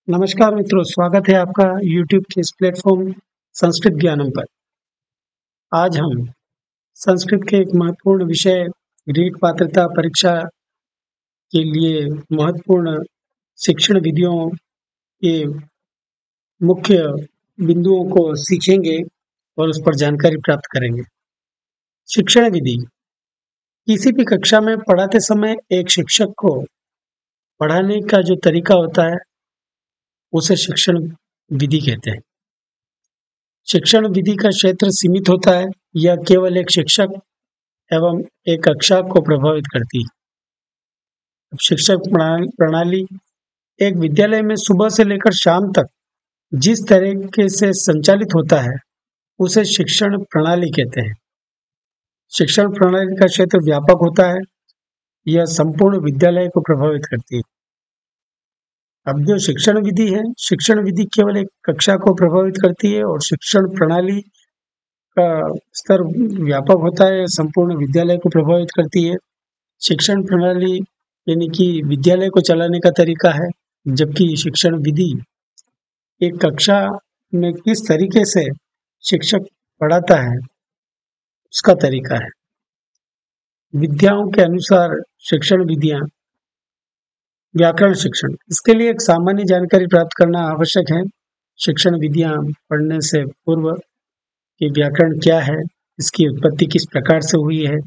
नमस्कार मित्रों, स्वागत है आपका YouTube के इस प्लेटफॉर्म संस्कृत ज्ञानम पर। आज हम संस्कृत के एक महत्वपूर्ण विषय रीट पात्रता परीक्षा के लिए महत्वपूर्ण शिक्षण विधियों के मुख्य बिंदुओं को सीखेंगे और उस पर जानकारी प्राप्त करेंगे। शिक्षण विधि किसी भी कक्षा में पढ़ाते समय एक शिक्षक को पढ़ाने का जो तरीका होता है उसे शिक्षण विधि कहते हैं। शिक्षण विधि का क्षेत्र सीमित होता है। यह केवल एक शिक्षक एवं एक कक्षा को प्रभावित करती है। शिक्षक प्रणाली एक विद्यालय में सुबह से लेकर शाम तक जिस तरीके से संचालित होता है उसे शिक्षण प्रणाली कहते हैं। शिक्षण प्रणाली का क्षेत्र व्यापक होता है। यह संपूर्ण विद्यालय को प्रभावित करती है। अब जो शिक्षण विधि है, शिक्षण विधि केवल एक कक्षा को प्रभावित करती है और शिक्षण प्रणाली का स्तर व्यापक होता है, संपूर्ण विद्यालय को प्रभावित करती है। शिक्षण प्रणाली यानी कि विद्यालय को चलाने का तरीका है, जबकि शिक्षण विधि एक कक्षा में किस तरीके से शिक्षक पढ़ाता है उसका तरीका है। विद्याओं के अनुसार शिक्षण विधियां। व्याकरण शिक्षण, इसके लिए एक सामान्य जानकारी प्राप्त करना आवश्यक है। शिक्षण विधियां पढ़ने से पूर्व कि व्याकरण क्या है, इसकी उत्पत्ति किस प्रकार से हुई है,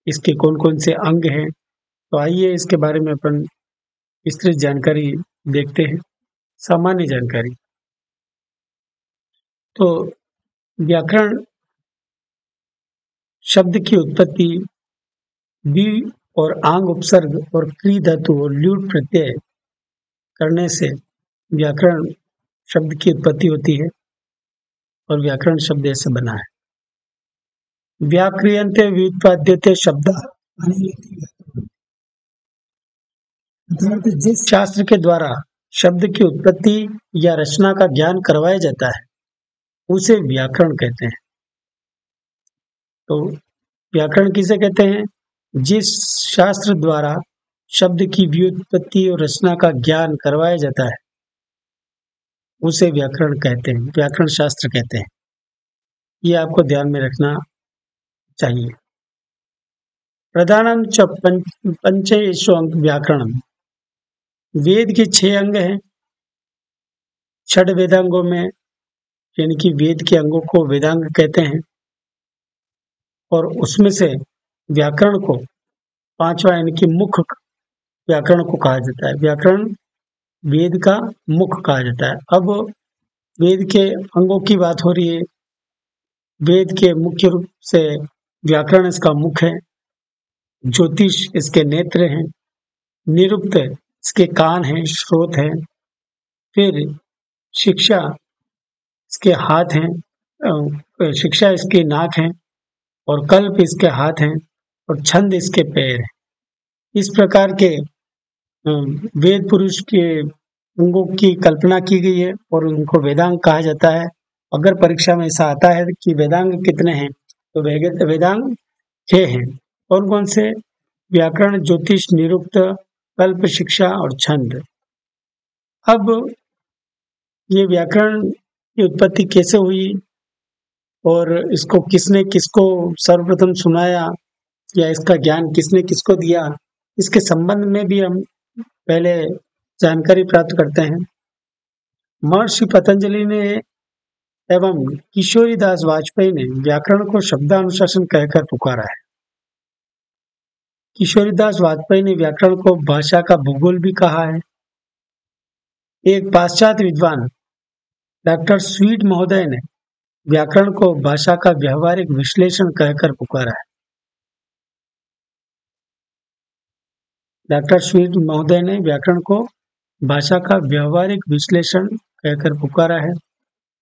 इसके कौन कौन से अंग हैं। तो आइए इसके बारे में अपन विस्तृत जानकारी देखते हैं। सामान्य जानकारी, तो व्याकरण शब्द की उत्पत्ति बी और आंग उपसर्ग और क्री धातु और ल्यूट प्रत्यय करने से व्याकरण शब्द की उत्पत्ति होती है और व्याकरण शब्द ऐसे बना है। व्याक्रियन्ते व्युत्पाद्यते शब्द, जिस शास्त्र के द्वारा शब्द की उत्पत्ति या रचना का ज्ञान करवाया जाता है उसे व्याकरण कहते हैं। तो व्याकरण किसे कहते हैं? जिस शास्त्र द्वारा शब्द की व्युत्पत्ति और रचना का ज्ञान करवाया जाता है उसे व्याकरण कहते हैं, व्याकरण शास्त्र कहते हैं। ये आपको ध्यान में रखना चाहिए। प्रधानम च पंचेषु अंग व्याकरणम, वेद के 6 अंग हैं। 6 वेदांगों में यानी कि वेद के अंगों को वेदांग कहते हैं और उसमें से व्याकरण को 5वां यानी कि मुख्य व्याकरण को कहा जाता है। व्याकरण वेद का मुख्य कहा जाता है। अब वेद के अंगों की बात हो रही है। वेद के मुख्य रूप से व्याकरण इसका मुख है, ज्योतिष इसके नेत्र हैं, निरुक्त इसके कान हैं, श्रोत हैं, फिर शिक्षा इसके हाथ हैं, शिक्षा इसके नाक हैं और कल्प इसके हाथ हैं और छंद इसके पैर हैं। इस प्रकार के वेद पुरुष के अंगों की कल्पना की गई है और उनको वेदांग कहा जाता है। अगर परीक्षा में ऐसा आता है कि वेदांग कितने हैं, तो वेदांग 6 हैं। कौन कौन से? व्याकरण, ज्योतिष, निरुक्त, कल्प, शिक्षा और छंद। अब ये व्याकरण की उत्पत्ति कैसे हुई और इसको किसने किसको सर्वप्रथम सुनाया या इसका ज्ञान किसने किसको दिया, इसके संबंध में भी हम पहले जानकारी प्राप्त करते हैं। महर्षि पतंजलि ने एवं किशोरीदास वाजपेयी ने व्याकरण को शब्दानुशासन कहकर पुकारा है। किशोरीदास वाजपेयी ने व्याकरण को भाषा का भूगोल भी कहा है। एक पाश्चात्य विद्वान डॉक्टर स्वीट महोदय ने व्याकरण को भाषा का व्यवहारिक विश्लेषण कहकर पुकारा है। डॉक्टर स्वीट महोदय ने व्याकरण को भाषा का व्यवहारिक विश्लेषण कहकर पुकारा है।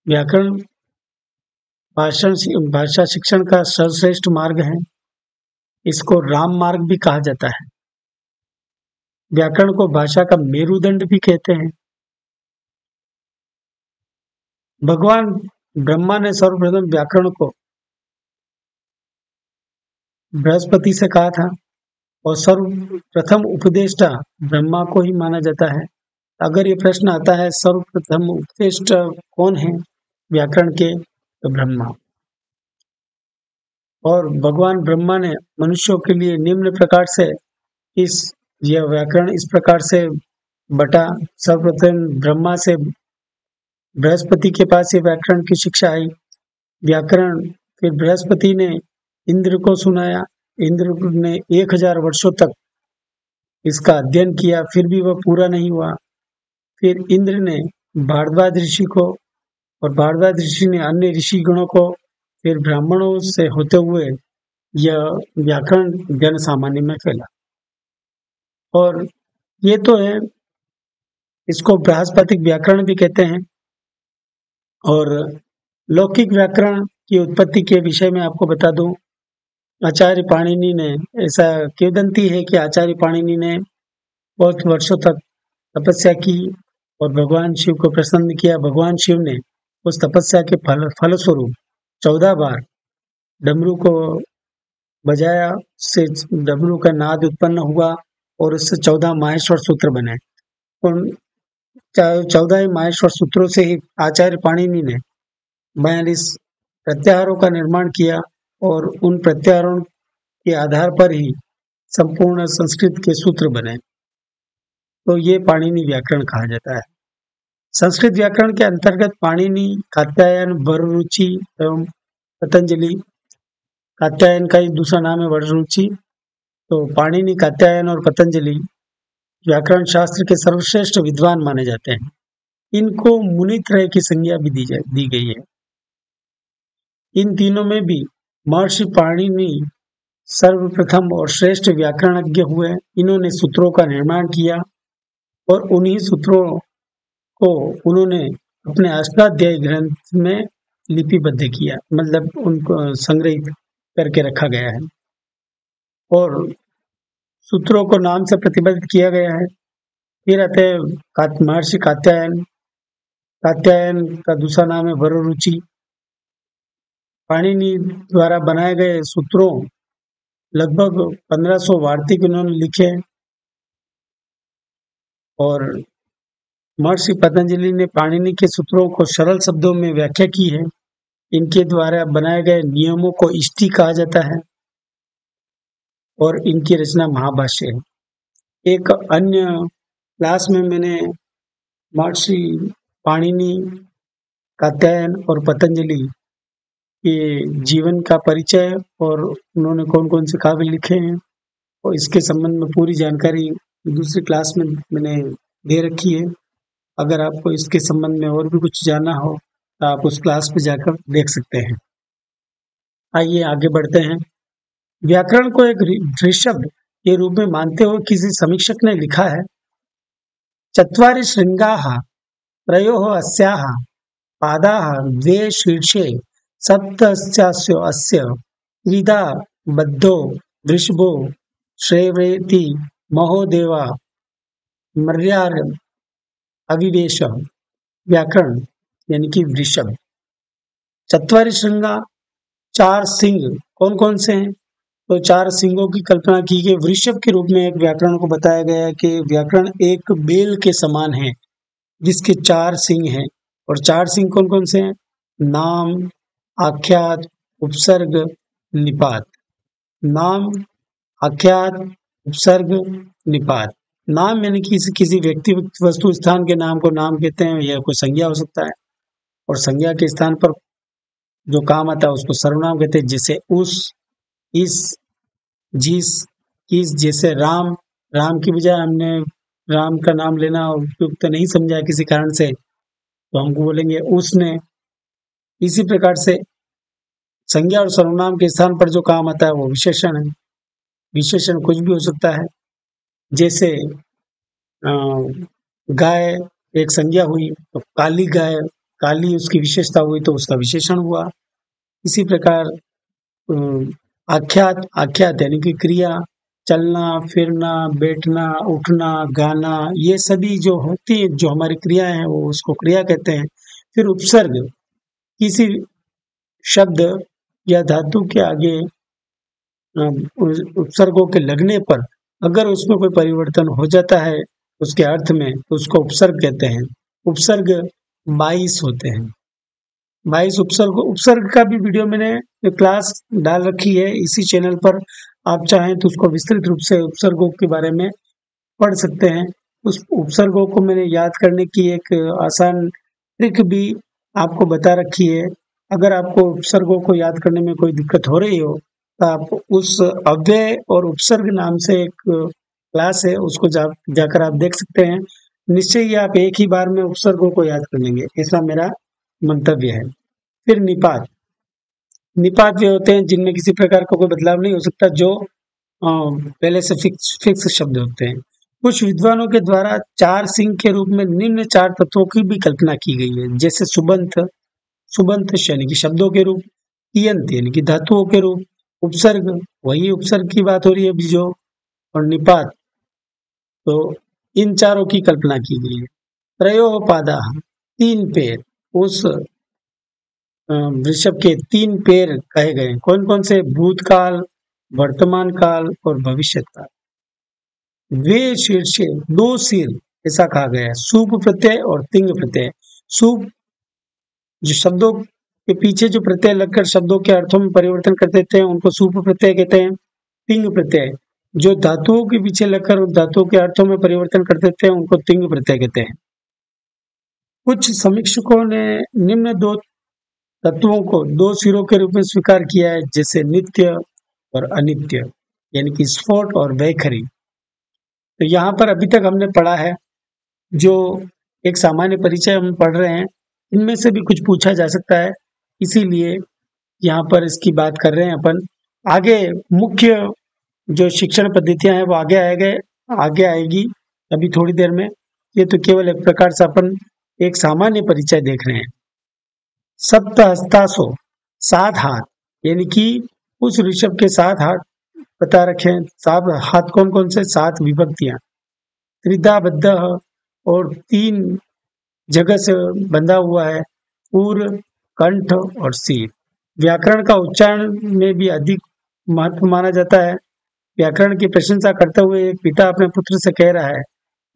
व्याकरण भाषा शिक्षण का सर्वश्रेष्ठ मार्ग है। इसको राम मार्ग भी कहा जाता है। व्याकरण को भाषा का मेरुदंड भी कहते हैं। भगवान ब्रह्मा ने सर्वप्रथम व्याकरण को बृहस्पति से कहा था और सर्वप्रथम उपदेष्टा ब्रह्मा को ही माना जाता है। अगर ये प्रश्न आता है सर्वप्रथम उपदेष्ट कौन है व्याकरण के, तो ब्रह्मा। और भगवान ब्रह्मा ने मनुष्यों के लिए निम्न प्रकार से इस यह व्याकरण इस प्रकार से बटा। सर्वप्रथम ब्रह्मा से बृहस्पति के पास ये व्याकरण की शिक्षा आई। व्याकरण फिर बृहस्पति ने इंद्र को सुनाया। इंद्र ने 1000 वर्षों तक इसका अध्ययन किया, फिर भी वह पूरा नहीं हुआ। फिर इंद्र ने भारद्वाज ऋषि को, और भारद्वाज ऋषि ने अन्य ऋषि गणों को, फिर ब्राह्मणों से होते हुए यह व्याकरण जन सामान्य में फैला। और ये तो है, इसको बृहस्पतिक व्याकरण भी कहते हैं। और लौकिक व्याकरण की उत्पत्ति के विषय में आपको बता दूं, आचार्य पाणिनि ने, ऐसा किंवदंती है कि आचार्य पाणिनि ने बहुत वर्षों तक तपस्या की और भगवान शिव को प्रसन्न किया। भगवान शिव ने उस तपस्या के फलस्वरूप 14 बार डमरू को बजाया, उससे डमरू का नाद उत्पन्न हुआ और उससे 14 माहेश्वर सूत्र बने। उन 14 माहेश्वर सूत्रों से ही आचार्य पाणिनि ने 42 प्रत्याहारों का निर्माण किया और उन प्रत्याहारों के आधार पर ही संपूर्ण संस्कृत के सूत्र बने। तो ये पाणिनि व्याकरण कहा जाता है। संस्कृत व्याकरण के अंतर्गत पाणिनि, कात्यायन, वररुचि एवं पतंजलि। कात्यायन का ही दूसरा नाम है वररुचि। तो पाणिनि, कात्यायन और पतंजलि व्याकरण शास्त्र के सर्वश्रेष्ठ विद्वान माने जाते हैं। इनको मुनित्रय की संज्ञा भी दी गई है। इन तीनों में भी महर्षि पाणिनि सर्वप्रथम और श्रेष्ठ व्याकरणज्ञ हुए। इन्होंने सूत्रों का निर्माण किया और उन्हीं सूत्रों को उन्होंने अपने अष्टाध्यायी ग्रंथ में लिपिबद्ध किया, मतलब उनको संग्रहित करके रखा गया है और सूत्रों को नाम से प्रतिबद्ध किया गया है। फिर आते हैं महर्षि कात्यायन। कात्यायन का दूसरा नाम है वररुचि। पाणिनि द्वारा बनाए गए सूत्रों लगभग 1500 वार्तिक उन्होंने लिखे। और महर्षि पतंजलि ने पाणिनि के सूत्रों को सरल शब्दों में व्याख्या की है। इनके द्वारा बनाए गए नियमों को इष्टि कहा जाता है और इनकी रचना महाभाष्य है। एक अन्य क्लास में मैंने महर्षि पाणिनि, कात्यायन और पतंजलि के जीवन का परिचय और उन्होंने कौन कौन से काव्य लिखे हैं और इसके संबंध में पूरी जानकारी दूसरी क्लास में मैंने दे रखी है। अगर आपको इसके संबंध में और भी कुछ जानना हो तो आप उस क्लास में जाकर देख सकते हैं। आइए आगे बढ़ते हैं। व्याकरण को एक ऋषभ के रूप में मानते हुए किसी समीक्षक ने लिखा है, चत्वारि शृंगाः त्रयोः अस्याः पादाः द्वे शीर्षे सप्तस्यास्य अस्य त्रिधा बद्धो वृषभो श्रेवेति महोदेवा मर्यार अविवेश। व्याकरण यानी कि वृषभ। चत्वारि श्रृंगा, 4 सिंह कौन कौन से हैं? तो 4 सिंहों की कल्पना की गई। वृषभ के रूप में एक व्याकरण को बताया गया है कि व्याकरण एक बेल के समान है जिसके 4 सिंह हैं। और 4 सिंह कौन कौन से हैं? नाम, आख्यात, उपसर्ग, निपात। नाम, आख्यात, उपसर्ग, निपात। नाम यानी किसी व्यक्ति, वस्तु, स्थान के नाम को नाम कहते हैं। यह कोई संज्ञा हो सकता है और संज्ञा के स्थान पर जो काम आता है उसको सर्वनाम कहते हैं। जैसे उस, इस, जिस, किस। जैसे राम, राम की बजाय हमने राम का नाम लेना उपयुक्त नहीं समझा किसी कारण से, तो हमको बोलेंगे उसने। इसी प्रकार से संज्ञा और सर्वनाम के स्थान पर जो काम आता है वो विशेषण है। विशेषण कुछ भी हो सकता है। जैसे गाय एक संज्ञा हुई तो काली गाय, काली उसकी विशेषता हुई तो उसका विशेषण हुआ। इसी प्रकार आख्यात, आख्यात यानी कि क्रिया, चलना, फिरना, बैठना, उठना, गाना, ये सभी जो होती है, जो हमारी क्रियाएं हैं, वो उसको क्रिया कहते हैं। फिर उपसर्ग, किसी शब्द या धातु के आगे उपसर्गों के लगने पर अगर उसमें कोई परिवर्तन हो जाता है उसके अर्थ में, तो उसको उपसर्ग कहते हैं। उपसर्ग 22 होते हैं। 22 उपसर्ग का भी वीडियो मैंने क्लास डाल रखी है इसी चैनल पर। आप चाहें तो उसको विस्तृत रूप से उपसर्गों के बारे में पढ़ सकते हैं। उस उपसर्गों को मैंने याद करने की एक आसान ट्रिक भी आपको बता रखी है। अगर आपको उपसर्गों को याद करने में कोई दिक्कत हो रही हो तो आप उस अव्यय और उपसर्ग नाम से एक क्लास है, उसको जाकर आप देख सकते हैं। निश्चय ही आप एक ही बार में उपसर्गों को याद कर लेंगे, ऐसा मेरा मंतव्य है। फिर निपात। निपात वे होते हैं जिनमें किसी प्रकार का कोई बदलाव नहीं हो सकता, जो पहले से फिक्स शब्द होते हैं। कुछ विद्वानों के द्वारा चार सिंह के रूप में निम्न चार तत्वों की भी कल्पना की गई है, जैसे सुबंत यानी कि शब्दों के रूप, इयंत यानी कि धातुओं के रूप, उपसर्ग, वही उपसर्ग की बात हो रही है अभी जो, और निपात, तो इन चारों की कल्पना की गई है। त्रयो पादा, तीन पैर, उस वृषभ के तीन पैर कहे गए। कौन कौन से? भूतकाल, वर्तमान काल और भविष्य काल। वे शीर्षे, दो सिर, ऐसा कहा गया है। सूप प्रत्यय और तिंग प्रत्यय। सूप जो शब्दों के पीछे जो प्रत्यय लगकर शब्दों के अर्थों में परिवर्तन कर देते हैं उनको सूप प्रत्यय कहते हैं। तिंग प्रत्यय जो धातुओं के पीछे लगकर उन धातुओं के अर्थों में परिवर्तन कर देते हैं उनको तिंग प्रत्यय कहते हैं। कुछ समीक्षकों ने निम्न दो तत्वों को दो सिरों के रूप में स्वीकार किया है, जैसे नित्य और अनित्य, यानी कि स्फोट और वैखरी। तो यहाँ पर अभी तक हमने पढ़ा है, जो एक सामान्य परिचय हम पढ़ रहे हैं, इनमें से भी कुछ पूछा जा सकता है, इसीलिए यहाँ पर इसकी बात कर रहे हैं अपन। आगे मुख्य जो शिक्षण पद्धतियां हैं वो आगे आएगी अभी थोड़ी देर में। ये तो केवल एक प्रकार से अपन एक सामान्य परिचय देख रहे हैं। सप्त हस्तासो, 7 हाथ, यानी कि उस ऋषभ के 7 हाथ बता रखे हैं। 7 हाथ कौन कौन से? 7 विभक्तियां। त्रिधा बद्ध, और 3 जगह से बंधा हुआ है, पूर, कंठ और सिर। व्याकरण का उच्चारण में भी अधिक महत्व माना जाता है। व्याकरण की प्रशंसा करते हुए एक पिता अपने पुत्र से कह रहा है,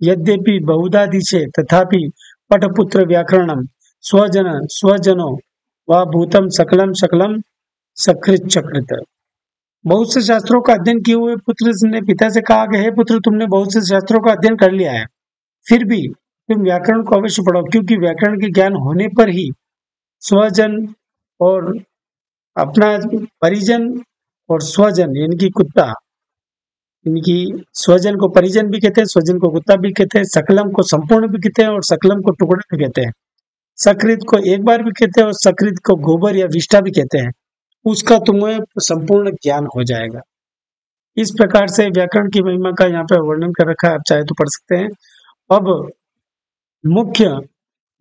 यद्यपि बहुधा दिशे तथापि पठपुत्र व्याकरणम स्वजनो व भूतम सकलम सकलम सकृत चकृत। बहुत से शास्त्रों का अध्ययन किए हुए पुत्र ने पिता से कहा कि हे पुत्र, तुमने बहुत से शास्त्रों का अध्ययन कर लिया है, फिर भी तुम व्याकरण को अवश्य पढ़ो, क्योंकि व्याकरण के ज्ञान होने पर ही स्वजन और अपना परिजन और स्वजन यानी कि कुत्ता, यानी कि स्वजन को परिजन भी कहते हैं, स्वजन को कुत्ता भी कहते हैं, सकलम को संपूर्ण भी कहते हैं और सकलम को टुकड़ा भी कहते हैं, सकृत को एक बार भी कहते हैं और सकृत को गोबर या विष्ठा भी कहते हैं। उसका तुम्हें संपूर्ण ज्ञान हो जाएगा। इस प्रकार से व्याकरण की महिमा का यहाँ पे वर्णन कर रखा है, आप चाहे तो पढ़ सकते हैं। अब मुख्य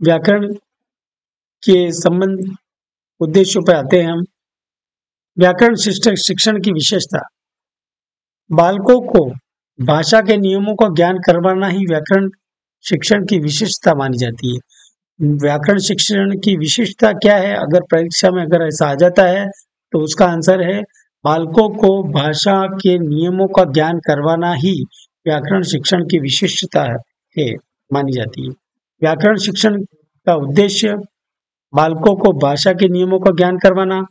व्याकरण के संबंध उद्देश्यों पर आते हैं हम। व्याकरण शिक्षण की विशेषता। बालकों को भाषा के नियमों का ज्ञान करवाना ही व्याकरण शिक्षण की विशेषता मानी जाती है। व्याकरण शिक्षण की विशेषता क्या है? अगर परीक्षा में अगर ऐसा आ जाता है तो उसका आंसर है, बालकों को भाषा के नियमों का ज्ञान करवाना ही व्याकरण शिक्षण की विशिष्टता है मानी जाती है। व्याकरण शिक्षण का उद्देश्य बालकों को भाषा के नियमों का ज्ञान करवाना,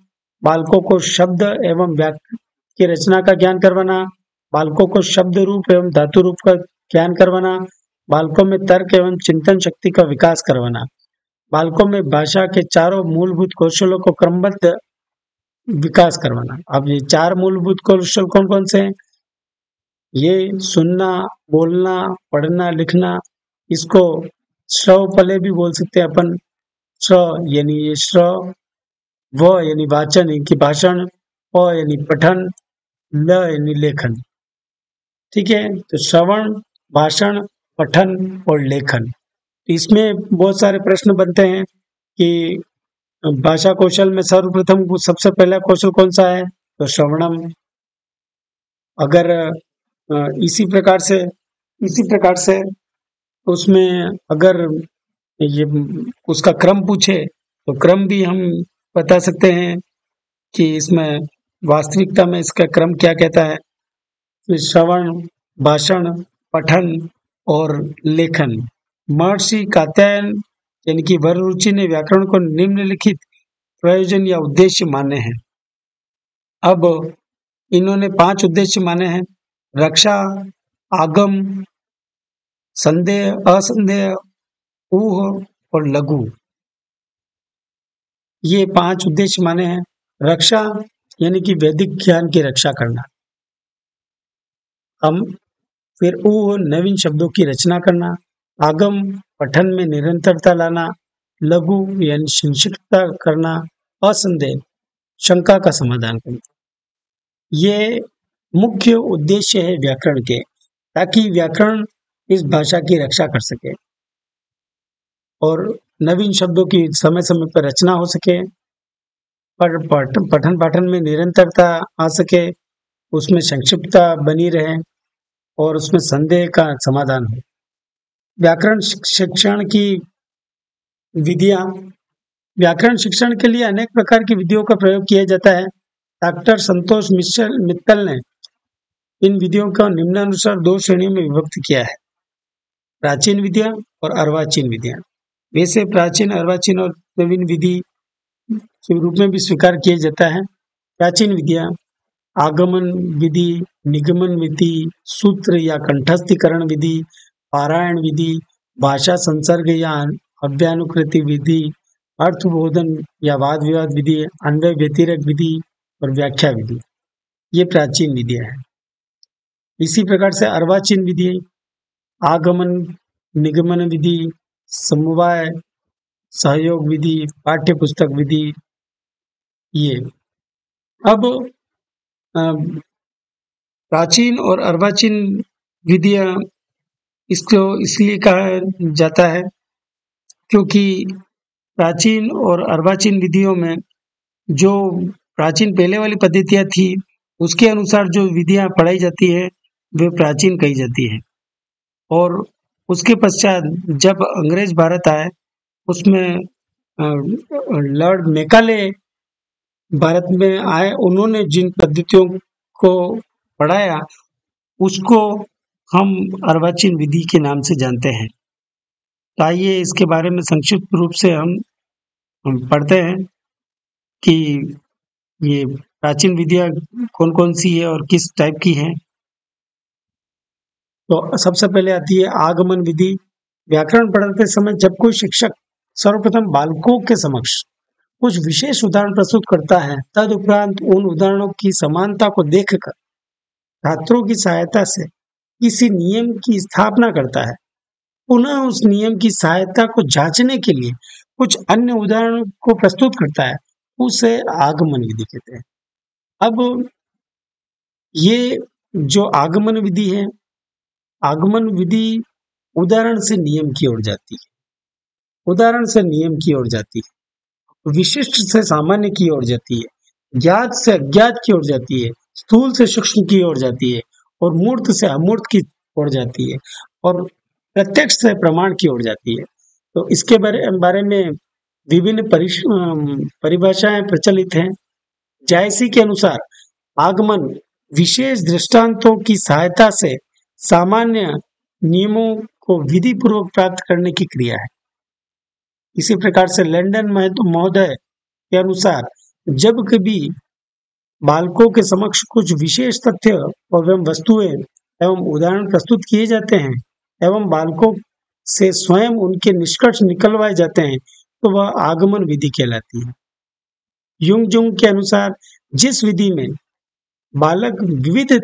बालकों को शब्द एवं वाक्य की रचना का ज्ञान करवाना, बालकों को शब्द रूप एवं धातु रूप का ज्ञान करवाना, बालकों में तर्क एवं चिंतन शक्ति का विकास करवाना, बालकों में भाषा के चारों मूलभूत कौशलों को क्रमबद्ध विकास करवाना। अब ये 4 मूलभूत कौशल कौन कौन से हैं? ये सुनना, बोलना, पढ़ना, लिखना, इसको श्रव पले भी बोल सकते हैं अपन। श्र यानी ये श्रव, व यानी वाचन यानी कि भाषण, प यानी पठन, ल यानी लेखन। ठीक है, तो श्रवण, भाषण, पठन और लेखन। इसमें बहुत सारे प्रश्न बनते हैं कि भाषा कौशल में सर्वप्रथम सबसे पहला कौशल कौन सा है? तो श्रवणम। अगर इसी प्रकार से उसमें अगर ये उसका क्रम पूछे तो क्रम भी हम बता सकते हैं कि इसमें वास्तविकता में इसका क्रम क्या कहता है। श्रवण, भाषण, पठन और लेखन। महर्षि कात्यायन यानी कि वररुचि ने व्याकरण को निम्नलिखित प्रयोजन या उद्देश्य माने हैं। अब इन्होंने 5 उद्देश्य माने हैं: रक्षा, आगम, संदेह, असंदेह, ऊह और लघु। ये 5 उद्देश्य माने हैं। रक्षा यानी कि वैदिक ज्ञान की रक्षा करना। हम फिर ऊह नवीन शब्दों की रचना करना। आगम पठन में निरंतरता लाना। लघु यानी संक्षिप्तता करना। असंदेह शंका का समाधान करना। ये मुख्य उद्देश्य है व्याकरण के, ताकि व्याकरण इस भाषा की रक्षा कर सके और नवीन शब्दों की समय समय पर रचना हो सके, पर पठन पाठन में निरंतरता आ सके, उसमें संक्षिप्तता बनी रहे और उसमें संदेह का समाधान हो। व्याकरण शिक्षण की विधियां। व्याकरण शिक्षण के लिए अनेक प्रकार की विधियों का प्रयोग किया जाता है। डॉक्टर संतोष मित्तल ने इन विधियों को निम्नानुसार 2 श्रेणियों में विभक्त किया है: प्राचीन विधियां और अर्वाचीन विधियां। वैसे प्राचीन, अर्वाचीन और नवीन विधि के रूप में भी स्वीकार किया जाता है। प्राचीन विधियां आगमन विधि, निगमन विधि, सूत्र या कंठस्थीकरण विधि, पारायण विधि, भाषा संसर्ग या अव्यानुकृति विधि, अर्थबोधन या वाद विवाद विधि, अन्वय व्यतिरेक विधि और व्याख्या विधि। ये प्राचीन विधियां हैं। इसी प्रकार से अर्वाचीन विधि आगमन, निगमन विधि, समवाय सहयोग विधि, पाठ्य पुस्तक विधि। ये अब प्राचीन और अर्वाचीन विधियां इसको इसलिए कहा जाता है क्योंकि प्राचीन और अर्वाचीन विधियों में जो प्राचीन पहले वाली पद्धतियां थी, उसके अनुसार जो विधियां पढ़ाई जाती है वे प्राचीन कही जाती है। और उसके पश्चात जब अंग्रेज भारत आए, उसमें लॉर्ड मैकाले भारत में आए, उन्होंने जिन पद्धतियों को पढ़ाया उसको हम अर्वाचीन विधि के नाम से जानते हैं। तो आइए इसके बारे में संक्षिप्त रूप से हम पढ़ते हैं कि ये प्राचीन विधियां कौन कौन सी है और किस टाइप की हैं। तो सबसे पहले आती है आगमन विधि। व्याकरण पढ़ते समय जब कोई शिक्षक सर्वप्रथम बालकों के समक्ष कुछ विशेष उदाहरण प्रस्तुत करता है, तदुपरांत उन उदाहरणों की समानता को देखकर छात्रों की सहायता से किसी नियम की स्थापना करता है। पुनः उस नियम की सहायता को जांचने के लिए कुछ अन्य उदाहरणों को प्रस्तुत करता है, उसे आगमन विधि कहते हैं। अब ये जो आगमन विधि है, आगमन विधि उदाहरण से नियम की ओर जाती है, उदाहरण से नियम की ओर जाती है, विशिष्ट से सामान्य की ओर जाती है, ज्ञात से अज्ञात की ओर जाती है, स्थूल से सूक्ष्म की ओर जाती है और मूर्त से अमूर्त की ओर जाती है और प्रत्यक्ष से प्रमाण की ओर जाती है। तो इसके बारे में विभिन्न परिभाषाएं प्रचलित हैं। जायसी के अनुसार आगमन विशेष दृष्टांतों की सहायता से सामान्य नियमों को विधि पूर्वक प्राप्त करने की क्रिया है। इसी प्रकार से लंदन महोदय के अनुसार जब कभी बालकों के समक्ष कुछ विशेष तथ्य एवं वस्तुएं एवं उदाहरण प्रस्तुत किए जाते हैं एवं बालकों से स्वयं उनके निष्कर्ष निकलवाए जाते हैं, तो वह आगमन विधि कहलाती है। युंग के अनुसार जिस विधि में बालक विविध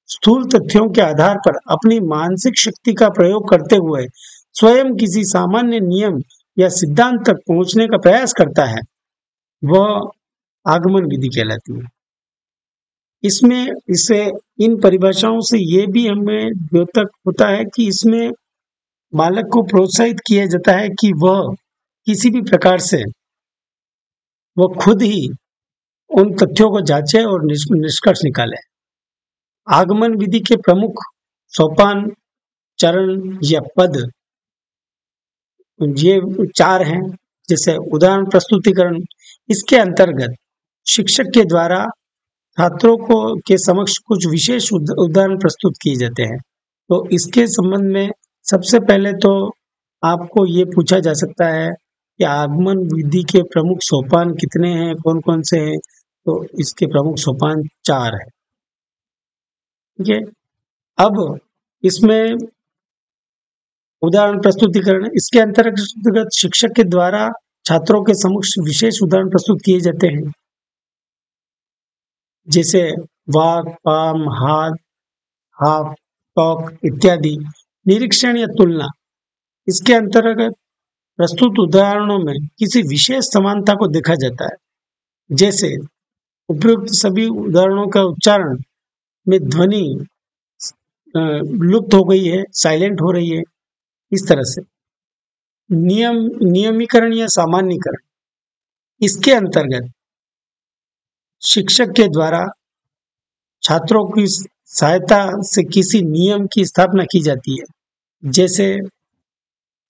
स्थूल तथ्यों के आधार पर अपनी मानसिक शक्ति का प्रयोग करते हुए स्वयं किसी सामान्य नियम या सिद्धांत तक पहुंचने का प्रयास करता है, वह आगमन विधि कहलाती है। इसे इन परिभाषाओं से ये भी हमें द्योतक होता है कि इसमें बालक को प्रोत्साहित किया जाता है कि वह किसी भी प्रकार से वह खुद ही उन तथ्यों को जांचे और निष्कर्ष निकाले। आगमन विधि के प्रमुख सोपान, चरण या पद ये 4 हैं। जैसे उदाहरण प्रस्तुतिकरण, इसके अंतर्गत शिक्षक के द्वारा छात्रों को के समक्ष कुछ विशेष उदाहरण प्रस्तुत किए जाते हैं। तो इसके संबंध में सबसे पहले तो आपको ये पूछा जा सकता है कि आगमन विधि के प्रमुख सोपान कितने हैं, कौन कौन से हैं। तो इसके प्रमुख सोपान 4 है। ठीक है। अब इसमें उदाहरण प्रस्तुतिकरण, इसके अंतर्गत शिक्षक के द्वारा छात्रों के समक्ष विशेष उदाहरण प्रस्तुत किए जाते हैं, जैसे वाक, पाम, हाथ, हाफ, टॉक इत्यादि। निरीक्षण या तुलना, इसके अंतर्गत प्रस्तुत उदाहरणों में किसी विशेष समानता को देखा जाता है, जैसे उपयुक्त सभी उदाहरणों का उच्चारण में ध्वनि लुप्त हो गई है, साइलेंट हो रही है, इस तरह से। नियमीकरण या सामान्यीकरण, इसके अंतर्गत शिक्षक के द्वारा छात्रों की सहायता से किसी नियम की स्थापना की जाती है, जैसे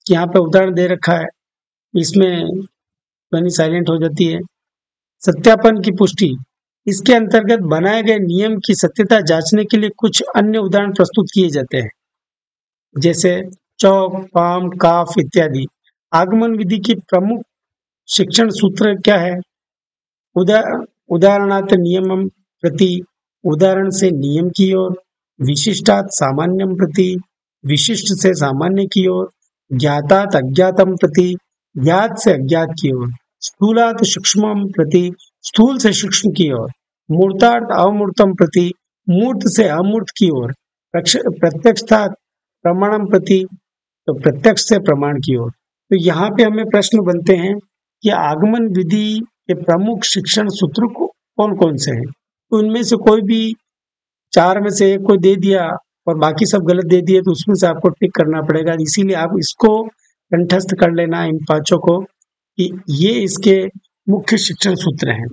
यहाँ पे उदाहरण दे रखा है, इसमें ध्वनि साइलेंट हो जाती है। सत्यापन की पुष्टि, इसके अंतर्गत बनाए गए नियम की सत्यता जांचने के लिए कुछ अन्य उदाहरण प्रस्तुत किए जाते हैं, जैसे चौक, पाम, काफ इत्यादि। आगमन विधि की प्रमुख शिक्षण सूत्र क्या है? उदाहरणार्थ नियमम प्रति, उदाहरण से नियम की ओर। विशिष्टात् सामान्यम प्रति, विशिष्ट से सामान्य की ओर। ज्ञातात् अज्ञातम प्रति, ज्ञात से अज्ञात की ओर। स्थूलात् सूक्ष्मम प्रति, स्थूल से सूक्ष्म की ओर। मूर्तार्थ अमूर्तम प्रति, मूर्त से अमूर्त की ओर। प्रत्यक्षात् प्रमाणम प्रति, तो प्रत्यक्ष से प्रमाण की ओर। तो यहाँ पे हमें प्रश्न बनते हैं कि आगमन विधि के प्रमुख शिक्षण सूत्र को कौन कौन से हैं। तो उनमें से कोई भी 4 में से एक को दे दिया और बाकी सब गलत दे दिए, तो उसमें से आपको टिक करना पड़ेगा। इसीलिए आप इसको कंठस्थ कर लेना, इन 5 को, कि ये इसके मुख्य शिक्षण सूत्र हैं।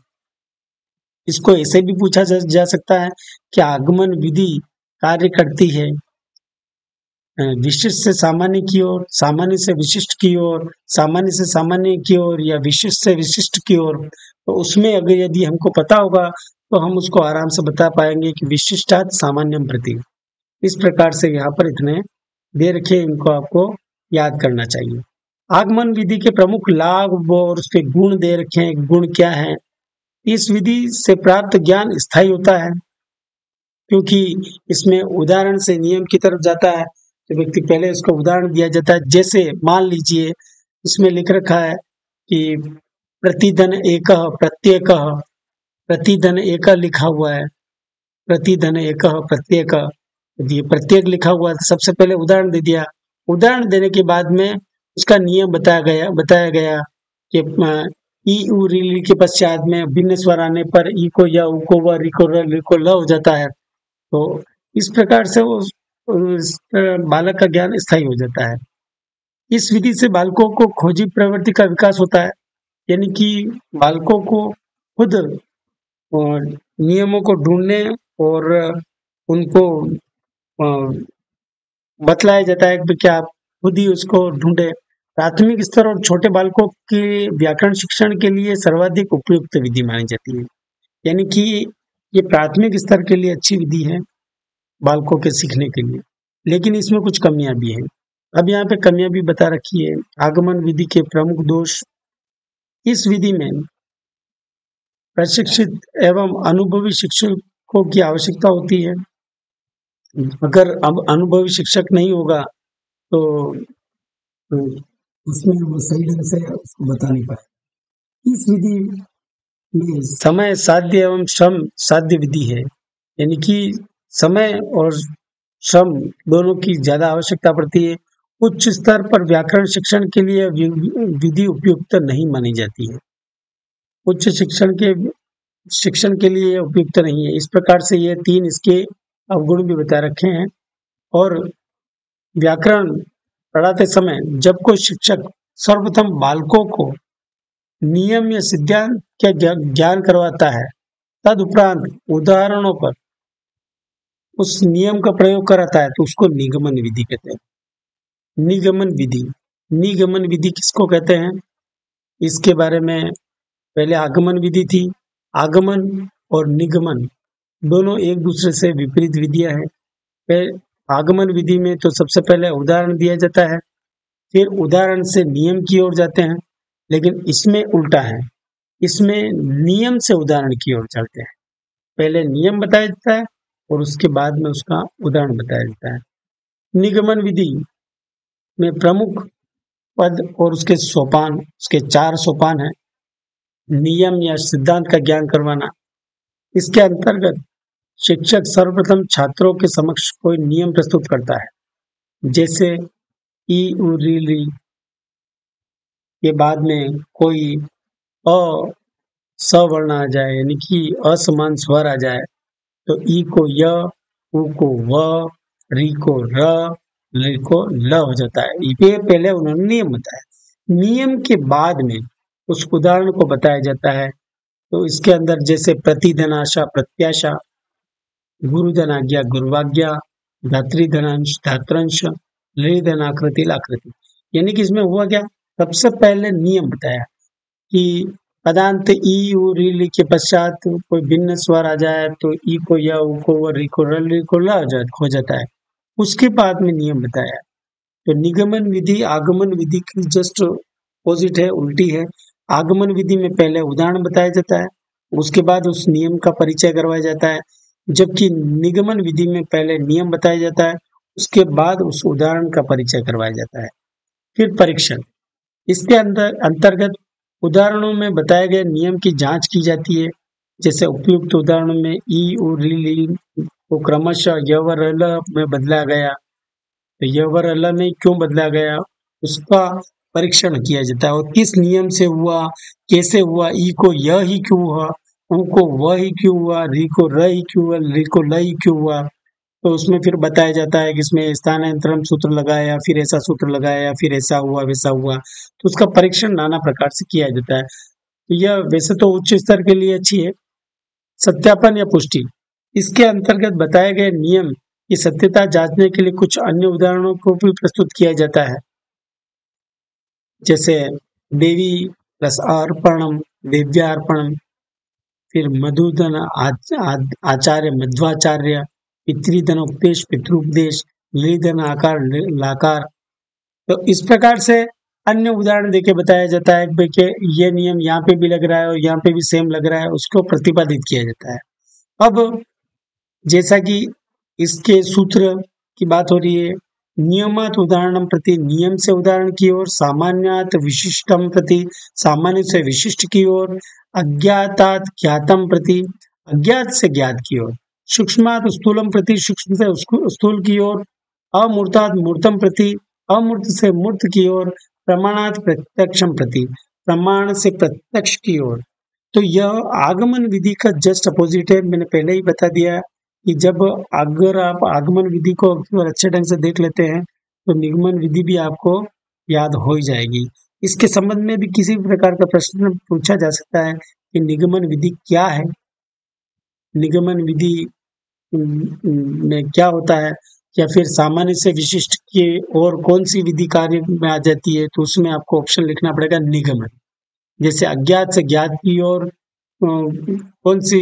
इसको ऐसे भी पूछा जा सकता है कि आगमन विधि कार्य करती है विशिष्ट से सामान्य की ओर, सामान्य से विशिष्ट की ओर, सामान्य से सामान्य की ओर, या विशिष्ट से विशिष्ट की ओर। तो उसमें अगर यदि हमको पता होगा तो हम उसको आराम से बता पाएंगे कि विशिष्टात् सामान्यम प्रति। इस प्रकार से यहाँ पर इतने दे रखे, इनको आपको याद करना चाहिए। आगमन विधि के प्रमुख लाभ और उसके गुण दे रखे हैं। गुण क्या है? इस विधि से प्राप्त ज्ञान स्थायी होता है, क्योंकि इसमें उदाहरण से नियम की तरफ जाता है। तो व्यक्ति पहले उसको उदाहरण दिया जाता है, जैसे मान लीजिए इसमें लिख रखा है कि प्रतिधन एक प्रत्येक, प्रतिधन एक लिखा हुआ है, प्रतिधन एक प्रत्येक, ये प्रत्येक लिखा हुआ है। सबसे पहले उदाहरण दे दिया, उदाहरण देने के बाद में उसका नियम बताया गया कि ई उ री के पश्चात में भिन्न स्वर आने पर ई को या उ को व री को र ली को ल हो जाता है। तो इस प्रकार से वो बालक का ज्ञान स्थायी हो जाता है। इस विधि से बालकों को खोजी प्रवृत्ति का विकास होता है, यानी कि बालकों को खुद नियमों को ढूंढने और उनको बतलाया जाता है कि क्या आप खुद ही उसको ढूंढे। प्राथमिक स्तर और छोटे बालकों के व्याकरण शिक्षण के लिए सर्वाधिक उपयुक्त विधि मानी जाती है, यानी कि ये प्राथमिक स्तर के लिए अच्छी विधि है बालकों के सीखने के लिए। लेकिन इसमें कुछ कमियां भी हैं। अब यहाँ पे कमियां भी बता रखी है। आगमन विधि के प्रमुख दोष, इस विधि में प्रशिक्षित एवं अनुभवी शिक्षकों की आवश्यकता होती है। अगर अब अनुभवी शिक्षक नहीं होगा तो उसमें वो सही ढंग से उसको बता नहीं पाए। इस विधि में समय साध्य एवं श्रम साध्य विधि है, यानी कि समय और श्रम दोनों की ज्यादा आवश्यकता पड़ती है। उच्च स्तर पर व्याकरण शिक्षण के लिए विधि उपयुक्त नहीं मानी जाती है, उच्च शिक्षण के लिए उपयुक्त नहीं है। इस प्रकार से ये 3 इसके अवगुण भी बता रखे हैं। और व्याकरण पढ़ाते समय जब कोई शिक्षक सर्वप्रथम बालकों को नियम या सिद्धांत का ज्ञान करवाता है, तदुपरांत उदाहरणों पर उस नियम का प्रयोग कराता है, तो उसको निगमन विधि कहते हैं। निगमन विधि किसको कहते हैं? इसके बारे में पहले आगमन विधि थी। आगमन और निगमन दोनों एक दूसरे से विपरीत विधियां हैं। आगमन विधि में तो सबसे पहले उदाहरण दिया जाता है, फिर उदाहरण से नियम की ओर जाते हैं, लेकिन इसमें उल्टा है। इसमें नियम से उदाहरण की ओर चलते हैं। पहले नियम बताया जाता है और उसके बाद में उसका उदाहरण बताया जाता है। निगमन विधि में प्रमुख पद और उसके सोपान, उसके 4 सोपान हैं। नियम या सिद्धांत का ज्ञान करवाना। इसके अंतर्गत शिक्षक सर्वप्रथम छात्रों के समक्ष कोई नियम प्रस्तुत करता है, जैसे ई उ री ली के बाद में कोई अ सवर्ण आ जाए, यानी कि असमान स्वर आ जाए, तो ई को य, उ को व, री को र, ल को ल हो जाता है। ये पहले उन्होंने नियम बताया। नियम के बाद में उस उदाहरण को बताया जाता है। तो इसके अंदर जैसे प्रतिधनाशा प्रत्याशा, गुरुधन आज्ञा गुरुवाज्ञा, धातृधनांश धात्रंश, लृधनाकृति लाकृति। यानी कि इसमें हुआ क्या, सबसे पहले नियम बताया कि पदांत ई उ री ली के पश्चात कोई भिन्न स्वर आ जाए तो ई को य, उ को व, री को र, ली को ल हो जाता है। उसके बाद में नियम बताया। तो निगमन विधि आगमन विधि की जस्ट अपोजिट है, उल्टी है। आगमन विधि में पहले उदाहरण बताया जाता है, उसके बाद उस नियम का परिचय करवाया जाता है, जबकि निगमन विधि में पहले नियम बताया जाता है, उसके बाद उस उदाहरण का परिचय करवाया जाता है। फिर परीक्षण। इसके अंतर्गत उदाहरणों में बताए गए नियम की जांच की जाती है। जैसे उपयुक्त उदाहरणों में ई उ री ली को क्रमशः य व र ल में बदला गया, तो य व र ल में क्यों बदला गया, उसका परीक्षण किया जाता है और किस नियम से हुआ, कैसे हुआ, ई को य ही क्यों हुआ, उ को व ही क्यों हुआ, री को र ही क्यों हुआ, ली को ल ही क्यों हुआ। तो उसमें फिर बताया जाता है कि इसमें स्थानांतरण सूत्र लगाया या फिर ऐसा सूत्र लगाया या फिर ऐसा हुआ वैसा हुआ। तो उसका परीक्षण नाना प्रकार से किया जाता है। तो यह वैसे तो उच्च स्तर के लिए अच्छी है। सत्यापन या पुष्टि। इसके अंतर्गत बताए गए नियम की सत्यता जांचने के लिए कुछ अन्य उदाहरणों को भी प्रस्तुत किया जाता है, जैसे देवी प्लस अर्पणम, दिव्यार्पणम, फिर मधुधन आचार्य मध्वाचार्य, पितृधन उपदेश पितृपदेश, लीधन आकार लाकार। तो इस प्रकार से अन्य उदाहरण देके बताया जाता है कि ये नियम यहाँ पे भी लग रहा है और यहाँ पे भी सेम लग रहा है, उसको प्रतिपादित किया जाता है। अब जैसा कि इसके सूत्र की बात हो रही है, नियमात उदाहरणम प्रति, नियम से उदाहरण की ओर, सामान्यात विशिष्टम प्रति, सामान्य से विशिष्ट की ओर, अज्ञातात ज्ञातम प्रति, अज्ञात से ज्ञात की ओर, सूक्ष्मात स्थूलम प्रति, सूक्ष्म से स्थूल की ओर, अमूर्तात् मूर्तम प्रति, अमूर्त से मूर्त की ओर, प्रमाणात प्रत्यक्षम प्रति, प्रमाण से प्रत्यक्ष की ओर। तो यह आगमन विधि का जस्ट अपोजिट है। मैंने पहले ही बता दिया कि जब अगर आप आगमन विधि को अच्छे ढंग से देख लेते हैं तो निगमन विधि भी आपको याद हो ही जाएगी। इसके संबंध में भी किसी भी प्रकार का प्रश्न पूछा जा सकता है कि निगमन विधि क्या है, निगमन विधि में क्या होता है, या फिर सामान्य से विशिष्ट की और कौन सी विधि कार्य में आ जाती है। तो उसमें आपको ऑप्शन लिखना पड़ेगा निगमन। जैसे अज्ञात से ज्ञात की ओर कौन सी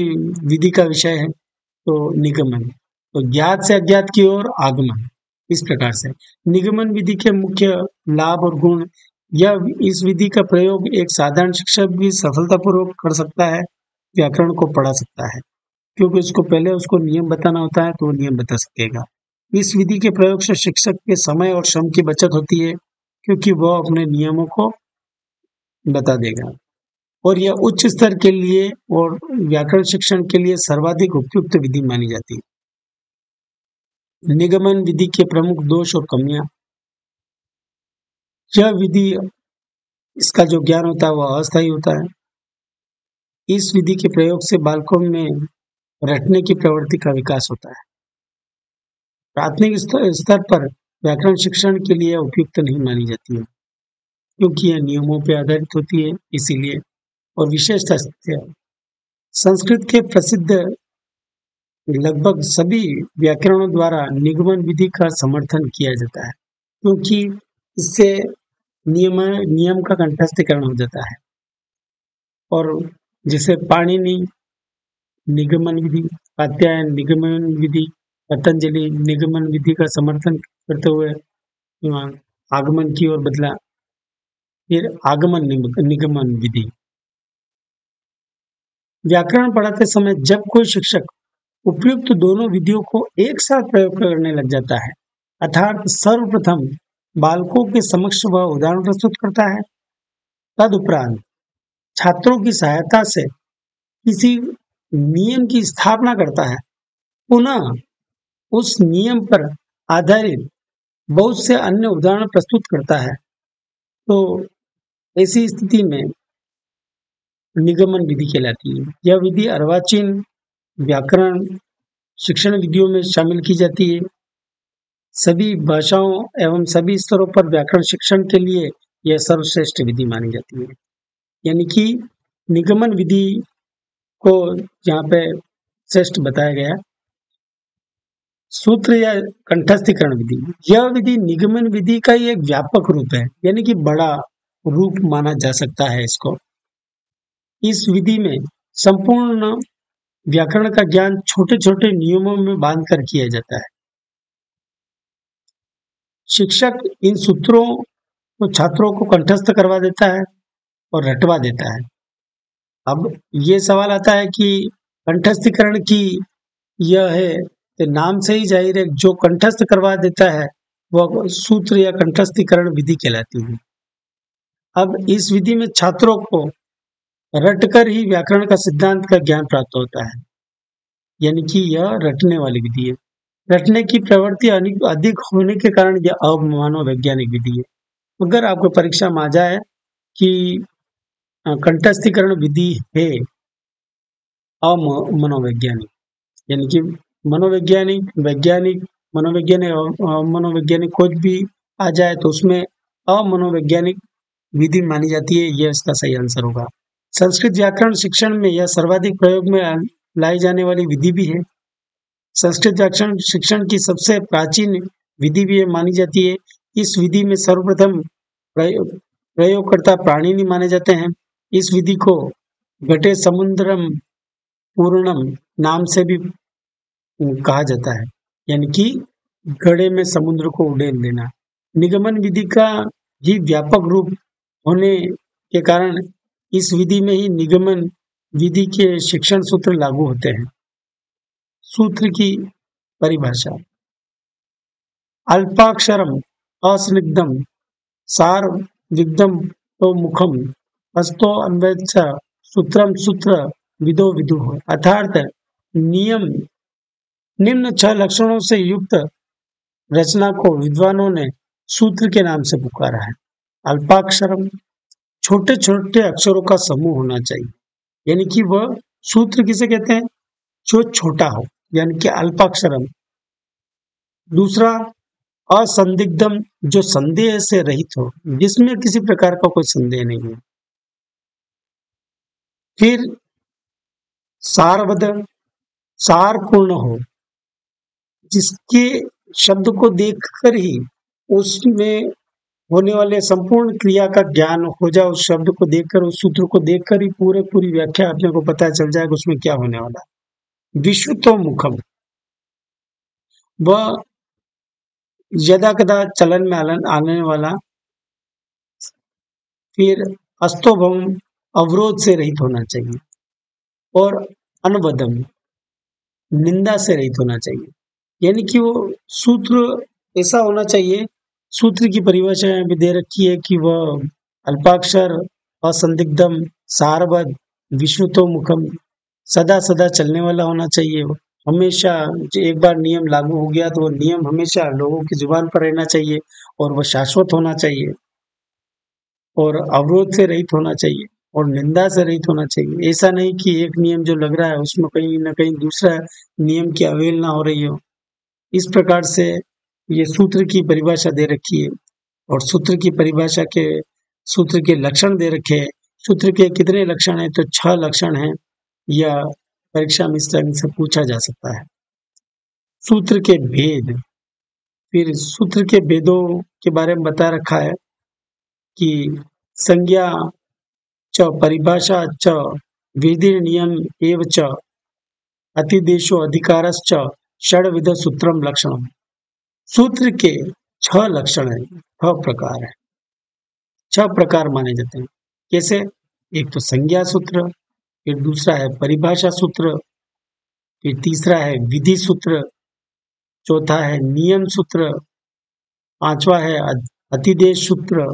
विधि का विषय है, तो निगमन। तो ज्ञात से अज्ञात की ओर आगमन। इस प्रकार से निगमन विधि के मुख्य लाभ और गुण। यह इस विधि का प्रयोग एक साधारण शिक्षक भी सफलतापूर्वक कर सकता है, व्याकरण को पढ़ा सकता है, क्योंकि उसको पहले उसको नियम बताना होता है तो वो नियम बता सकेगा। इस विधि के प्रयोग से शिक्षक के समय और श्रम की बचत होती है, क्योंकि वह अपने नियमों को बता देगा। और यह उच्च स्तर के लिए और व्याकरण शिक्षण के लिए सर्वाधिक उपयुक्त विधि मानी जाती है। निगमन विधि के प्रमुख दोष और कमियां। यह विधि, इसका जो ज्ञान होता है वह अस्थायी होता है। इस विधि के प्रयोग से बालकों में रटने की प्रवृत्ति का विकास होता है। प्राथमिक स्तर पर व्याकरण शिक्षण के लिए उपयुक्त नहीं मानी जाती है, क्योंकि यह नियमों पर आधारित होती है, इसीलिए। और विशेषता संस्कृत के प्रसिद्ध लगभग सभी व्याकरणों द्वारा निगमन विधि का समर्थन किया जाता है, क्योंकि इससे नियम का कंठस्थीकरण हो जाता है। और जैसे पाणिनि निगमन विधि, कात्यायन निगमन विधि, पतंजलि निगमन विधि का समर्थन करते हुए आगमन की ओर बदला। फिर आगमन निगमन विधि। व्याकरण पढ़ाते समय जब कोई शिक्षक उपयुक्त दोनों विधियों को एक साथ प्रयोग करने लग जाता है, अर्थात सर्वप्रथम बालकों के समक्ष वह उदाहरण प्रस्तुत करता है, तदुपरांत छात्रों की सहायता से किसी नियम की स्थापना करता है, पुनः उस नियम पर आधारित बहुत से अन्य उदाहरण प्रस्तुत करता है, तो ऐसी स्थिति में निगमन विधि कहलाती है। यह विधि अर्वाचीन व्याकरण शिक्षण विधियों में शामिल की जाती है। सभी भाषाओं एवं सभी स्तरों पर व्याकरण शिक्षण के लिए यह सर्वश्रेष्ठ विधि मानी जाती है। यानी कि निगमन विधि को यहाँ पे श्रेष्ठ बताया गया। सूत्र या कंठस्थीकरण विधि, यह विधि निगमन विधि का ही एक व्यापक रूप है, यानी कि बड़ा रूप माना जा सकता है इसको। इस विधि में संपूर्ण व्याकरण का ज्ञान छोटे छोटे नियमों में बांधकर किया जाता है। शिक्षक इन सूत्रों को छात्रों को कंठस्थ करवा देता है और रटवा देता है। अब ये सवाल आता है कि कंठस्थीकरण की यह है, तो नाम से ही जाहिर है जो कंठस्थ करवा देता है वह सूत्र या कंठस्थीकरण विधि कहलाती है। अब इस विधि में छात्रों को रटकर ही व्याकरण का सिद्धांत का ज्ञान प्राप्त होता है, यानी कि यह रटने वाली विधि है। रटने की प्रवृत्ति अधिक होने के कारण यह अमानवैज्ञानिक विधि है। अगर आपको परीक्षा में आ जाए कि कंठस्थीकरण विधि है अमनोवैज्ञानिक, यानी कि मनोवैज्ञानिक वैज्ञानिक मनोवैज्ञानिक मनोवैज्ञानिक कुछ भी आ जाए तो उसमें अमनोवैज्ञानिक विधि मानी जाती है। यह इसका सही आंसर होगा। संस्कृत व्याकरण शिक्षण में यह सर्वाधिक प्रयोग में लाई जाने वाली विधि भी है। संस्कृत व्याकरण शिक्षण की सबसे प्राचीन विधि भी मानी जाती है। इस विधि में सर्वप्रथम प्रयोगकर्ता प्राणिनि माने जाते हैं। इस विधि को घटे समुद्रम पूर्णम नाम से भी कहा जाता है, यानी कि घड़े में समुद्र को उड़ेल देना। निगमन विधि का ही व्यापक रूप होने के कारण इस विधि में ही निगमन विधि के शिक्षण सूत्र लागू होते हैं। सूत्र की परिभाषा। अल्पाक्षरम असनिग्धम सारविग्धम तो मुखम हस्तो अन्वयच्च सूत्रम सूत्र विदो विदु, अर्थात नियम निम्न 6 लक्षणों से युक्त रचना को विद्वानों ने सूत्र के नाम से पुकारा है। अल्पाक्षरम, छोटे छोटे अक्षरों का समूह होना चाहिए, यानी कि वह सूत्र किसे कहते हैं, जो छोटा हो, यानी कि अल्पाक्षरम। दूसरा असंदिग्धम, जो संदेह से रहित हो, जिसमें किसी प्रकार का कोई संदेह नहीं है। फिर सारवद, सारपूर्ण हो, जिसके शब्द को देखकर ही उसमें होने वाले संपूर्ण क्रिया का ज्ञान हो जाए। उस शब्द को देखकर, उस सूत्र को देखकर ही पूरी व्याख्या अपने को पता चल जाएगा उसमें क्या होने वाला। विश्रुतो मुखम, वह यदा कदा चलन में आने वाला। फिर अस्तोभम, अवरोध से रहित होना चाहिए। और अनवदम, निंदा से रहित होना चाहिए, यानी कि वो सूत्र ऐसा होना चाहिए। सूत्र की परिभाषा यहाँ पे दे रखी है कि वह अल्पाक्षर, असंदिग्धम, सारवद, विश्रुतो मुखम, सदा सदा चलने वाला होना चाहिए। वो हमेशा, एक बार नियम लागू हो गया तो वो नियम हमेशा लोगों की जुबान पर रहना चाहिए और वह शाश्वत होना चाहिए। और अवरोध से रहित होना चाहिए और निंदा से रहित होना चाहिए। ऐसा नहीं कि एक नियम जो लग रहा है उसमें कहीं ना कहीं दूसरा नियम की अवहेलना हो रही हो। इस प्रकार से ये सूत्र की परिभाषा दे रखी है। और सूत्र की परिभाषा के सूत्र के लक्षण दे रखे हैं। सूत्र के कितने लक्षण हैं, तो 6 लक्षण हैं। यह परीक्षा में इस तरह से पूछा जा सकता है। सूत्र के भेद, फिर सूत्र के भेदों के बारे में बता रखा है कि संज्ञा च परिभाषा च विधि नियम एव च अतिदेशो अधिकारश्च षड्विध सूत्रम लक्षणम। सूत्र के 6 लक्षण हैं, 6 प्रकार है, 6 प्रकार माने जाते हैं। कैसे? एक तो संज्ञा सूत्र, फिर दूसरा है परिभाषा सूत्र, फिर तीसरा है विधि सूत्र, चौथा है नियम सूत्र, पांचवा है अतिदेश सूत्र,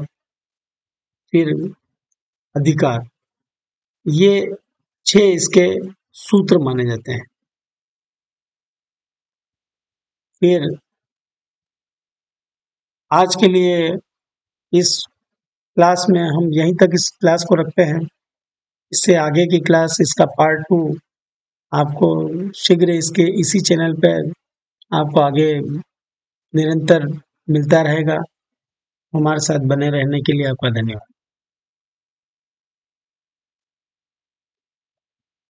फिर अधिकार। ये 6 इसके सूत्र माने जाते हैं। फिर आज के लिए इस क्लास में हम यहीं तक इस क्लास को रखते हैं। इससे आगे की क्लास, इसका पार्ट 2 आपको शीघ्र इसके इसी चैनल पर आपको आगे निरंतर मिलता रहेगा। हमारे साथ बने रहने के लिए आपका धन्यवाद।